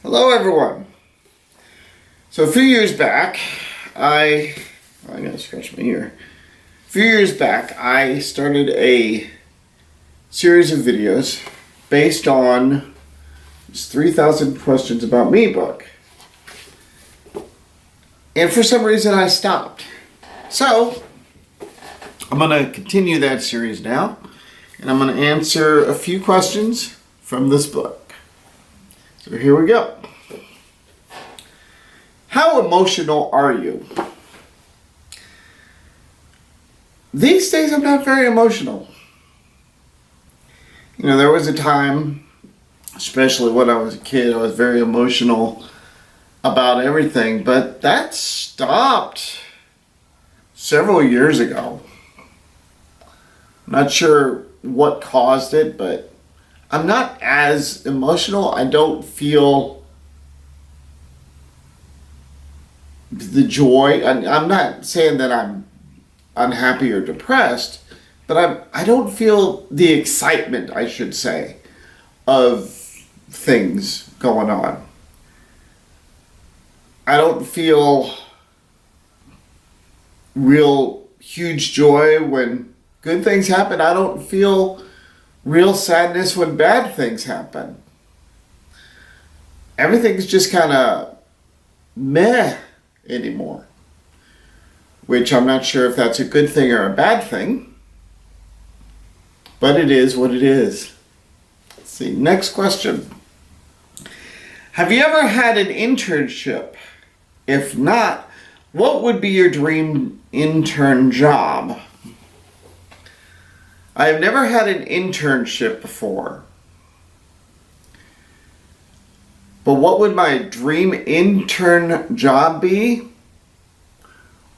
Hello, everyone. So a few years back, I gotta scratch my ear. A few years back, I started a series of videos based on this 3,000 Questions About Me book. And for some reason, I stopped. So I'm gonna continue that series now, and I'm gonna answer a few questions from this book. So here we go. How emotional are you? These days I'm not very emotional. You know, there was a time, especially when I was a kid, I was very emotional about everything, but that stopped several years ago. I'm not sure what caused it, but I'm not as emotional. I don't feel the joy. I'm not saying that I'm unhappy or depressed, but I don't feel the excitement, I should say, of things going on. I don't feel real huge joy when good things happen. I don't feel real sadness when bad things happen. Everything's just kind of meh anymore, which I'm not sure if that's a good thing or a bad thing, but it is what it is. Let's see, next question. Have you ever had an internship? If not, what would be your dream intern job? I have never had an internship before. But what would my dream intern job be?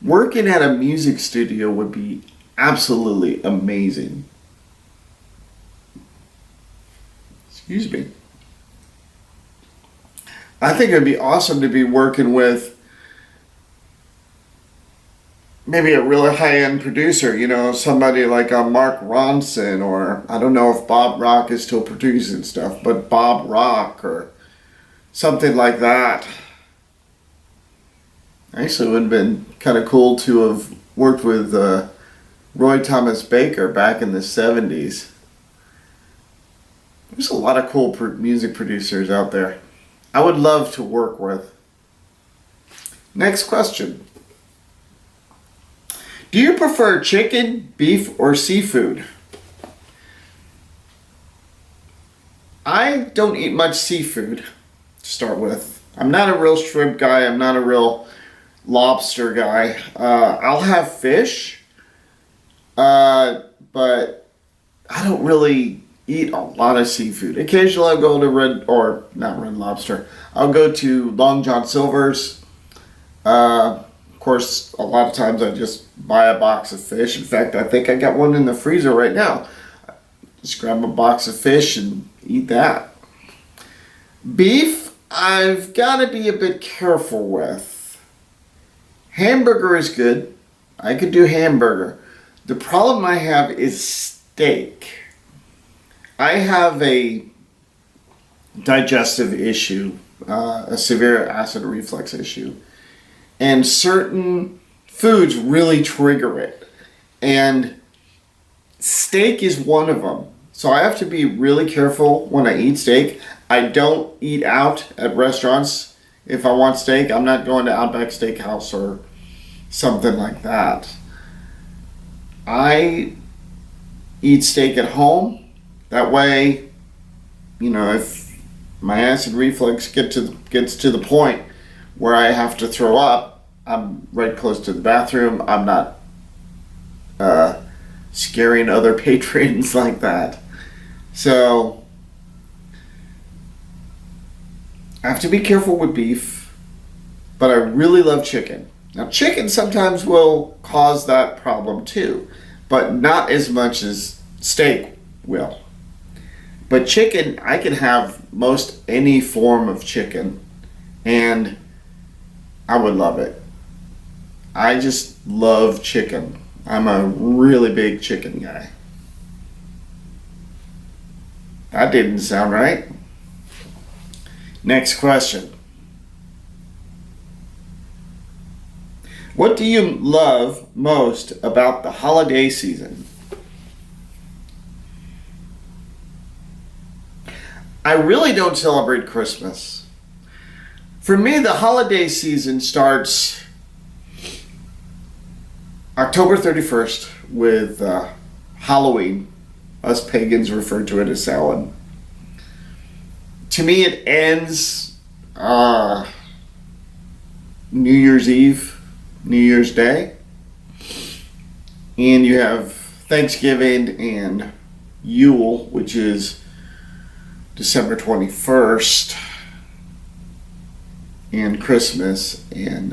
Working at a music studio would be absolutely amazing. Excuse me. I think it would be awesome to be working with maybe a really high-end producer, you know, somebody like a Mark Ronson, or I don't know if Bob Rock is still producing stuff, but Bob Rock or something like that. Actually, it would have been kind of cool to have worked with Roy Thomas Baker back in the 70s. There's a lot of cool music producers out there I would love to work with. Next question. Do you prefer chicken, beef, or seafood? I don't eat much seafood to start with. I'm not a real shrimp guy. I'm not a real lobster guy. I'll have fish, but I don't really eat a lot of seafood. Occasionally I'll go to not Red Lobster. I'll go to Long John Silver's. Of course, a lot of times I just buy a box of fish. In fact, I think I got one in the freezer right now. Just grab a box of fish and eat that. Beef, I've got to be a bit careful with. Hamburger is good. I could do hamburger. The problem I have is steak. I have a digestive issue, a severe acid reflux issue. And certain foods really trigger it. And steak is one of them. So I have to be really careful when I eat steak. I don't eat out at restaurants. If I want steak, I'm not going to Outback Steakhouse or something like that. I eat steak at home. That way, you know, if my acid reflux gets to the point where I have to throw up, I'm right close to the bathroom. I'm not scaring other patrons like that. So I have to be careful with beef, but I really love chicken. Now, chicken sometimes will cause that problem too, but not as much as steak will. But chicken, I can have most any form of chicken, and I would love it. I just love chicken. I'm a really big chicken guy. That didn't sound right. Next question. What do you love most about the holiday season? I really don't celebrate Christmas. For me, the holiday season starts October 31st with Halloween. Us pagans refer to it as Samhain. To me, it ends New Year's Eve, New Year's Day. And you have Thanksgiving and Yule, which is December 21st, and Christmas and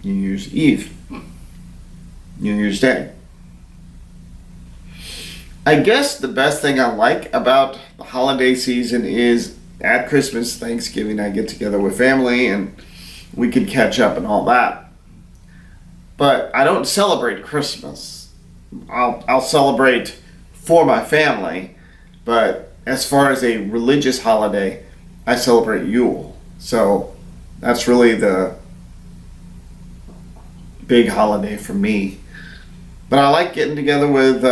New Year's Eve, New Year's Day. I guess the best thing I like about the holiday season is at Christmas, Thanksgiving, I get together with family and we can catch up and all that. But I don't celebrate Christmas. I'll celebrate for my family, but as far as a religious holiday, I celebrate Yule. So that's really the big holiday for me. But I like getting together with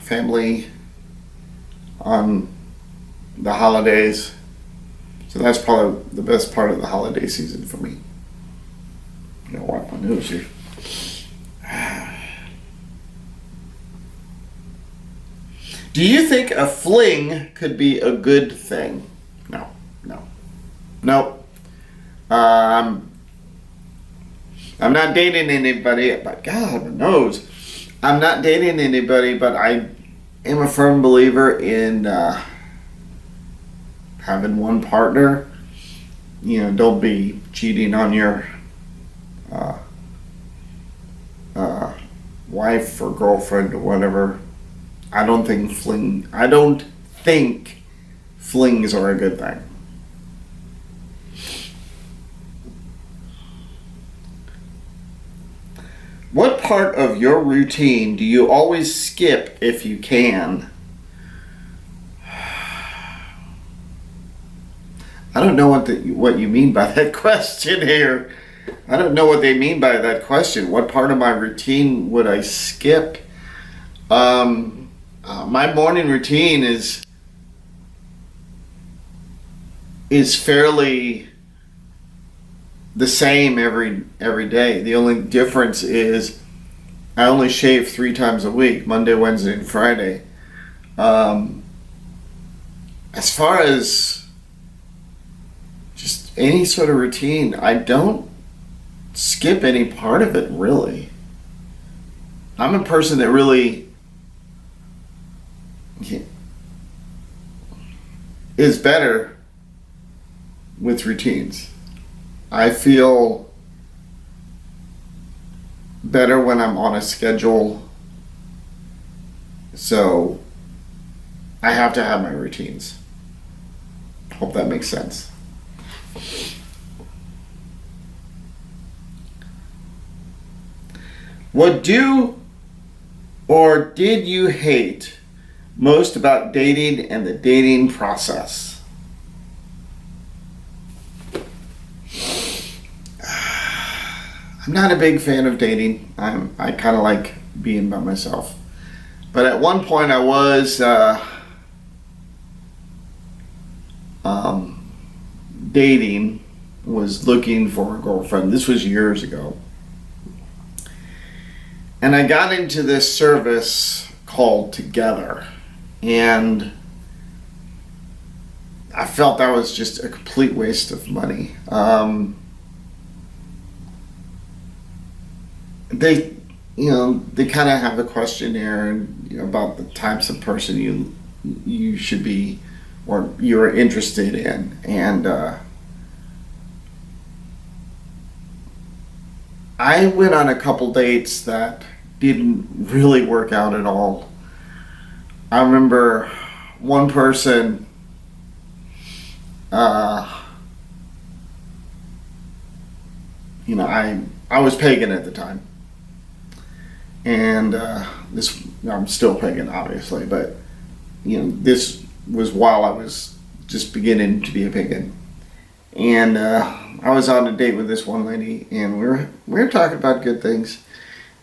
family on the holidays. So that's probably the best part of the holiday season for me. I'm gonna wipe my nose here. Do you think a fling could be a good thing? No. I'm not dating anybody, but God, my nose. I'm not dating anybody, but I am a firm believer in having one partner. You know, don't be cheating on your wife or girlfriend or whatever. I don't think flings are a good thing. What part of your routine do you always skip if you can? I don't know what you mean by that question here. I don't know what they mean by that question. What part of my routine would I skip? My morning routine is fairly the same every day. The only difference is I only shave 3 times a week, Monday, Wednesday, and Friday. As far as just any sort of routine, I don't skip any part of it, really. I'm a person that really is better with routines. I feel better when I'm on a schedule, so I have to have my routines. Hope that makes sense. What do or did you hate most about dating and the dating process? I'm not a big fan of dating. I kind of like being by myself. But at one point I was dating, was looking for a girlfriend. This was years ago. And I got into this service called Together. And I felt that was just a complete waste of money. They kind of have a questionnaire about the types of person you should be or you're interested in, and I went on a couple dates that didn't really work out at all. I remember one person I was pagan at the time. And I'm still pagan, obviously, but this was while I was just beginning to be a pagan. And I was on a date with this one lady, and we were talking about good things.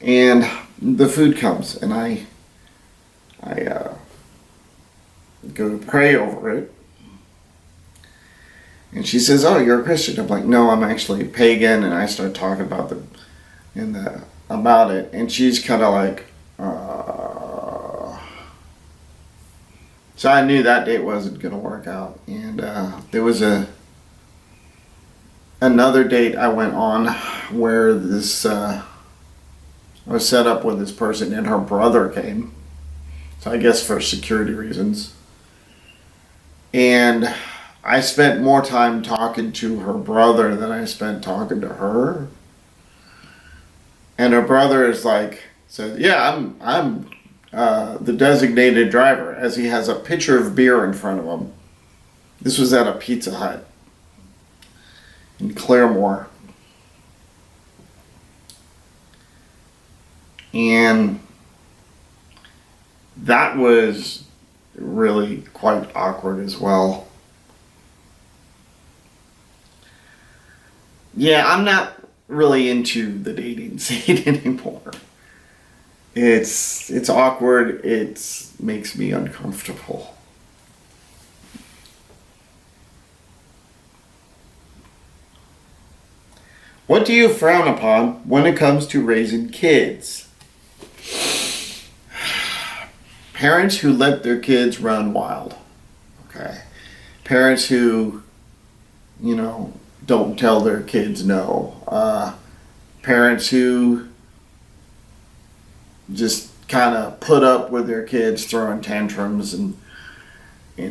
And the food comes, and I go to pray over it. And she says, "Oh, you're a Christian." I'm like, "No, I'm actually a pagan." And I start talking about about it, and she's kind of like, So I knew that date wasn't going to work out. And there was another date I went on where I was set up with this person, and her brother came. So I guess for security reasons. And I spent more time talking to her brother than I spent talking to her. And her brother is like, said, "Yeah, I'm the designated driver," as he has a pitcher of beer in front of him. This was at a Pizza Hut in Claremore. And that was really quite awkward as well. Yeah, I'm not really into the dating scene anymore. It's awkward. It makes me uncomfortable. What do you frown upon when it comes to raising kids? Parents who let their kids run wild. Okay. Parents who, don't tell their kids no. Parents who just kind of put up with their kids throwing tantrums and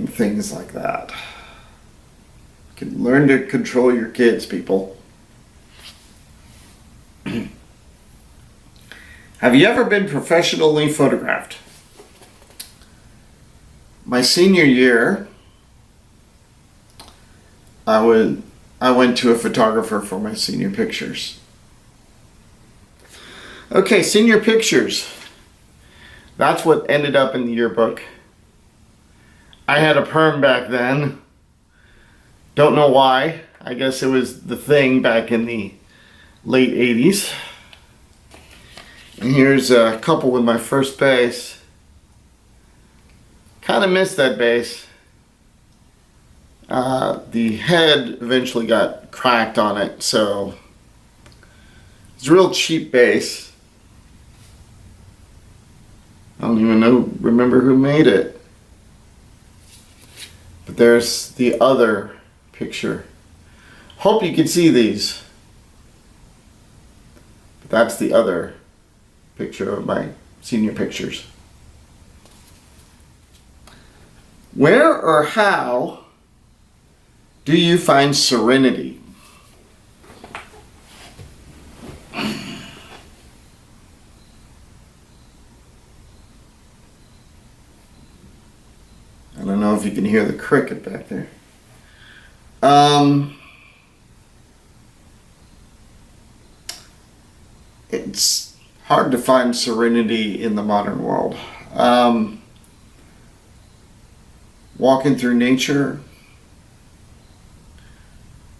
things like that. You can learn to control your kids, people. Have you ever been professionally photographed? My senior year, I went to a photographer for my senior pictures. Okay, senior pictures. That's what ended up in the yearbook. I had a perm back then. Don't know why. I guess it was the thing back in the late 80s. And here's a couple with my first base. Kind of missed that base. The head eventually got cracked on it, so it's a real cheap base. I don't even remember who made it. But there's the other picture. Hope you can see these. But that's the other picture of my senior pictures. Where or how do you find serenity? I don't know if you can hear the cricket back there. It's hard to find serenity in the modern world. Walking through nature.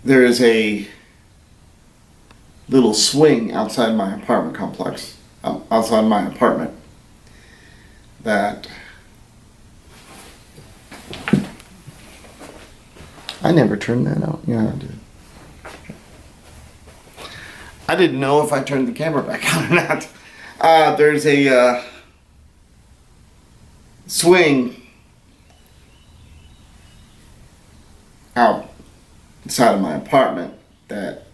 There is a little swing outside my apartment complex, outside my apartment, that I never turned that out. Yeah, I did. I didn't know if I turned the camera back on or not. There's a swing outside of my apartment that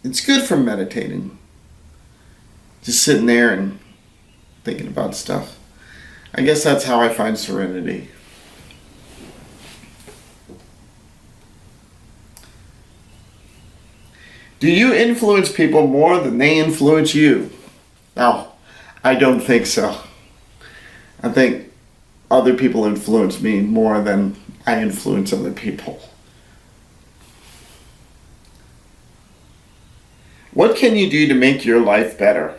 it's good for meditating. Just sitting there and thinking about stuff. I guess that's how I find serenity. Do you influence people more than they influence you? No, I don't think so. I think other people influence me more than I influence other people. What can you do to make your life better?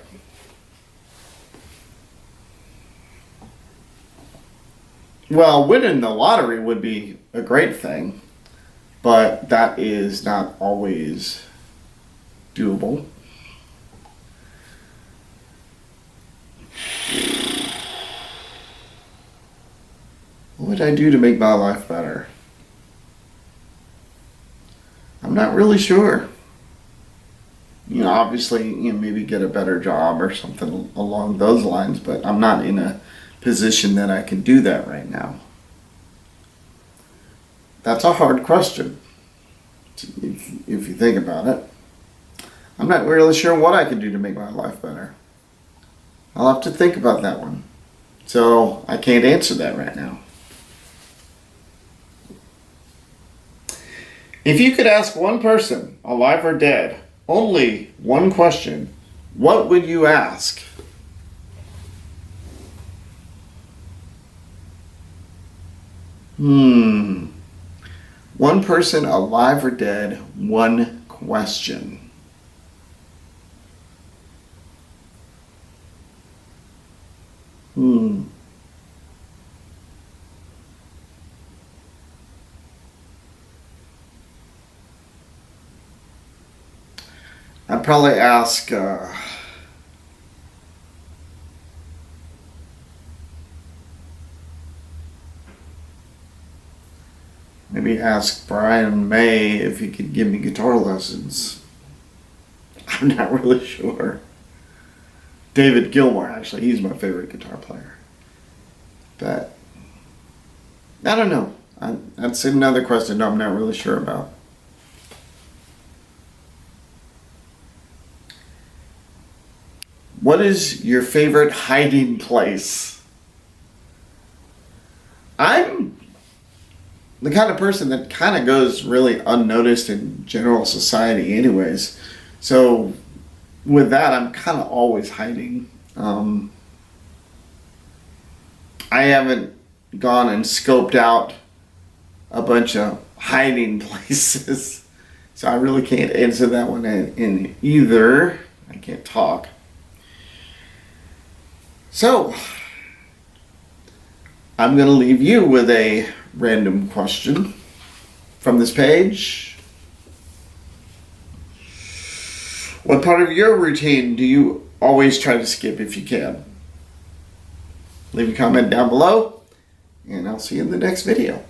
Well, winning the lottery would be a great thing, but that is not always doable. What would I do to make my life better? I'm not really sure. Obviously, maybe get a better job or something along those lines, but I'm not in a position that I can do that right now. That's a hard question, if you think about it. I'm not really sure what I can do to make my life better. I'll have to think about that one. So I can't answer that right now. If you could ask one person, alive or dead, only one question, what would you ask? One person, alive or dead, one question. I'd probably ask, maybe ask Brian May if he could give me guitar lessons. I'm not really sure. David Gilmour, actually, he's my favorite guitar player. But, I don't know. That's another question I'm not really sure about. What is your favorite hiding place? I'm the kind of person that kind of goes really unnoticed in general society anyways. So with that, I'm kind of always hiding. I haven't gone and scoped out a bunch of hiding places. So I really can't answer that one in either. I can't talk. So, I'm going to leave you with a random question from this page. What part of your routine do you always try to skip if you can? Leave a comment down below, and I'll see you in the next video.